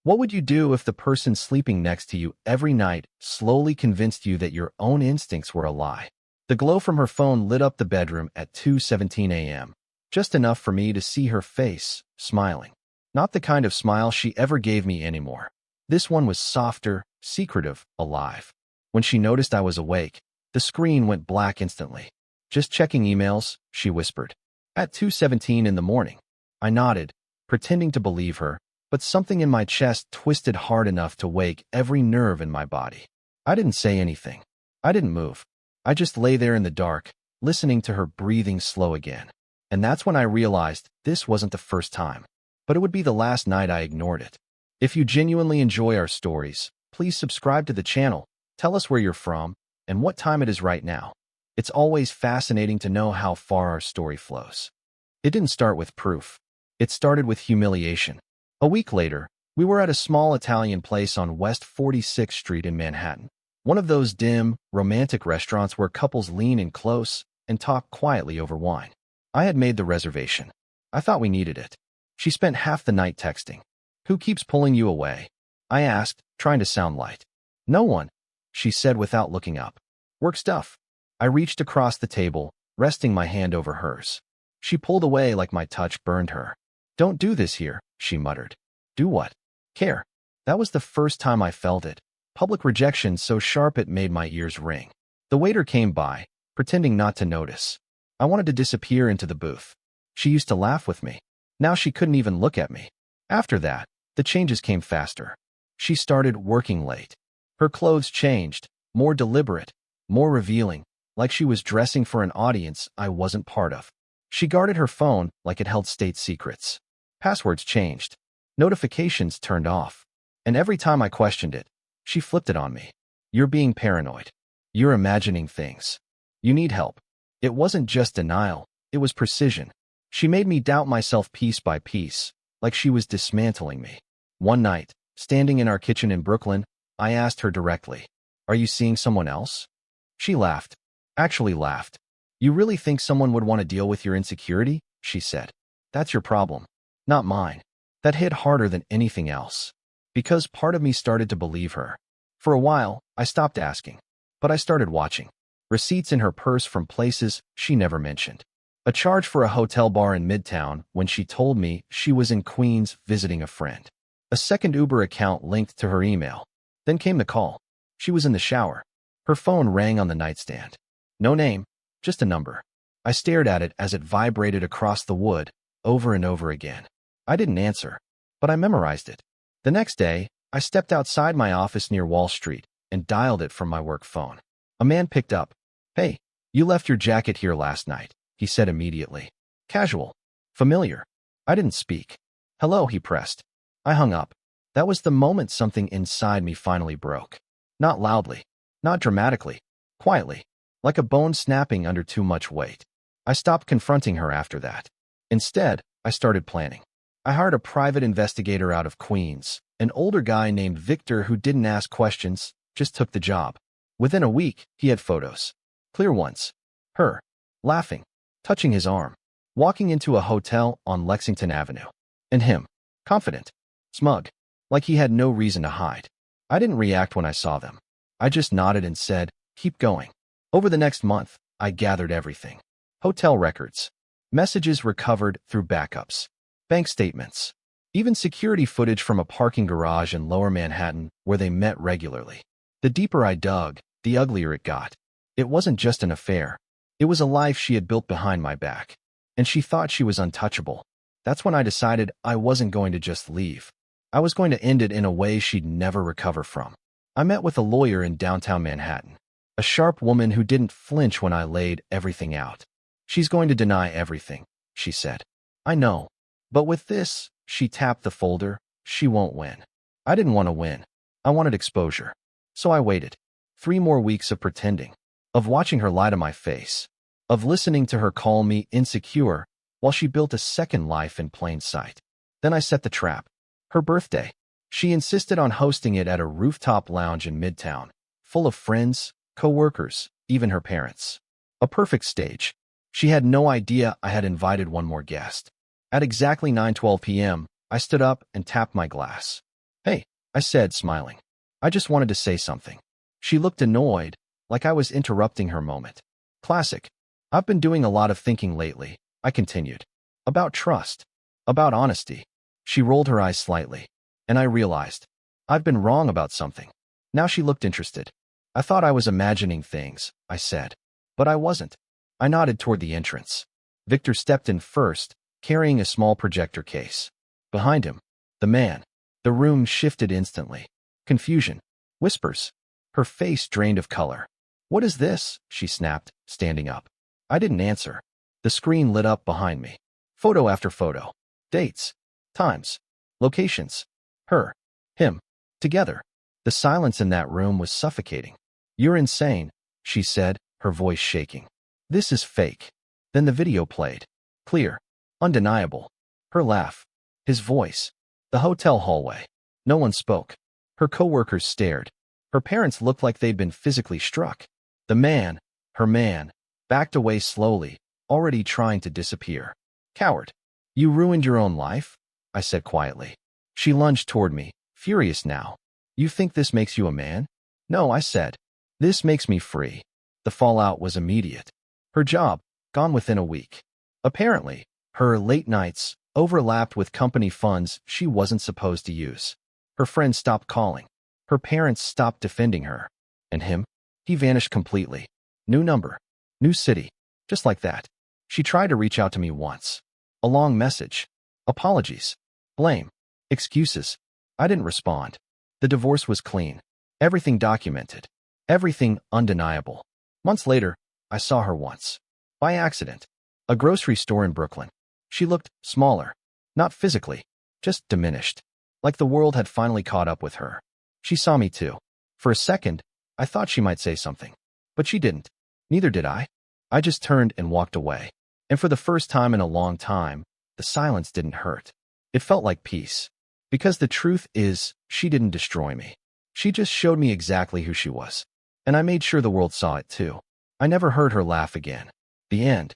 What would you do if the person sleeping next to you every night slowly convinced you that your own instincts were a lie? The glow from her phone lit up the bedroom at 2:17 a.m., just enough for me to see her face, smiling. Not the kind of smile she ever gave me anymore. This one was softer, secretive, alive. When she noticed I was awake, the screen went black instantly. "Just checking emails," she whispered. At 2:17 in the morning. I nodded, pretending to believe her, but something in my chest twisted hard enough to wake every nerve in my body. I didn't say anything. I didn't move. I just lay there in the dark, listening to her breathing slow again. And that's when I realized this wasn't the first time, but it would be the last night I ignored it. If you genuinely enjoy our stories, please subscribe to the channel, tell us where you're from, and what time it is right now. It's always fascinating to know how far our story flows. It didn't start with proof. It started with humiliation. A week later, we were at a small Italian place on West 46th Street in Manhattan. One of those dim, romantic restaurants where couples lean in close and talk quietly over wine. I had made the reservation. I thought we needed it. She spent half the night texting. "Who keeps pulling you away?" I asked, trying to sound light. "No one," she said without looking up. "Work stuff." I reached across the table, resting my hand over hers. She pulled away like my touch burned her. "Don't do this here," she muttered. "Do what?" "Care." That was the first time I felt it. Public rejection so sharp it made my ears ring. The waiter came by, pretending not to notice. I wanted to disappear into the booth. She used to laugh with me. Now she couldn't even look at me. After that, the changes came faster. She started working late. Her clothes changed, more deliberate, more revealing, like she was dressing for an audience I wasn't part of. She guarded her phone like it held state secrets. Passwords changed. Notifications turned off. And every time I questioned it, she flipped it on me. "You're being paranoid. You're imagining things. You need help." It wasn't just denial, it was precision. She made me doubt myself piece by piece, like she was dismantling me. One night, standing in our kitchen in Brooklyn, I asked her directly, "Are you seeing someone else?" She laughed. Actually laughed. "You really think someone would want to deal with your insecurity?" she said. "That's your problem, not mine." That hit harder than anything else. Because part of me started to believe her. For a while, I stopped asking. But I started watching. Receipts in her purse from places she never mentioned. A charge for a hotel bar in Midtown when she told me she was in Queens visiting a friend. A second Uber account linked to her email. Then came the call. She was in the shower. Her phone rang on the nightstand. No name, just a number. I stared at it as it vibrated across the wood, over and over again. I didn't answer, but I memorized it. The next day, I stepped outside my office near Wall Street and dialed it from my work phone. A man picked up. "Hey, you left your jacket here last night," he said immediately. Casual. Familiar. I didn't speak. "Hello," he pressed. I hung up. That was the moment something inside me finally broke. Not loudly. Not dramatically. Quietly. Like a bone snapping under too much weight. I stopped confronting her after that. Instead, I started planning. I hired a private investigator out of Queens, an older guy named Victor who didn't ask questions, just took the job. Within a week, he had photos. Clear ones. Her. Laughing. Touching his arm. Walking into a hotel on Lexington Avenue. And him. Confident. Smug. Like he had no reason to hide. I didn't react when I saw them. I just nodded and said, "Keep going." Over the next month, I gathered everything. Hotel records. Messages recovered through backups. Bank statements. Even security footage from a parking garage in Lower Manhattan where they met regularly. The deeper I dug, the uglier it got. It wasn't just an affair. It was a life she had built behind my back. And she thought she was untouchable. That's when I decided I wasn't going to just leave. I was going to end it in a way she'd never recover from. I met with a lawyer in downtown Manhattan. A sharp woman who didn't flinch when I laid everything out. "She's going to deny everything," she said. "I know. But with this," she tapped the folder, "she won't win." I didn't want to win. I wanted exposure. So I waited. 3 more weeks of pretending. Of watching her lie to my face. Of listening to her call me insecure while she built a second life in plain sight. Then I set the trap. Her birthday. She insisted on hosting it at a rooftop lounge in Midtown, full of friends, co-workers, even her parents. A perfect stage. She had no idea I had invited one more guest. At exactly 9:12 p.m., I stood up and tapped my glass. Hey, I said, smiling. I just wanted to say something. She looked annoyed, like I was interrupting her moment. Classic. I've been doing a lot of thinking lately, I continued. About trust. About honesty. She rolled her eyes slightly, and I realized I've been wrong about something. Now she looked interested. I thought I was imagining things, I said. But I wasn't. I nodded toward the entrance. Victor stepped in first, carrying a small projector case. Behind him, the man. The room shifted instantly. Confusion. Whispers. Her face drained of color. What is this? She snapped, standing up. I didn't answer. The screen lit up behind me. Photo after photo. Dates. Times. Locations. Her. Him. Together. The silence in that room was suffocating. You're insane, she said, her voice shaking. This is fake. Then the video played. Clear. Undeniable. Her laugh. His voice. The hotel hallway. No one spoke. Her coworkers stared. Her parents looked like they'd been physically struck. The man, her man, backed away slowly, already trying to disappear. Coward. You ruined your own life? I said quietly. She lunged toward me, furious now. You think this makes you a man? No, I said. This makes me free. The fallout was immediate. Her job, gone within a week. Apparently, her late nights overlapped with company funds she wasn't supposed to use. Her friends stopped calling. Her parents stopped defending her. And him? He vanished completely. New number. New city. Just like that. She tried to reach out to me once. A long message. Apologies. Blame. Excuses. I didn't respond. The divorce was clean. Everything documented. Everything undeniable. Months later, I saw her once. By accident. A grocery store in Brooklyn. She looked smaller. Not physically. Just diminished. Like the world had finally caught up with her. She saw me too. For a second, I thought she might say something. But she didn't. Neither did I. I just turned and walked away. And for the first time in a long time, the silence didn't hurt. It felt like peace. Because the truth is, she didn't destroy me. She just showed me exactly who she was. And I made sure the world saw it too. I never heard her laugh again. The end.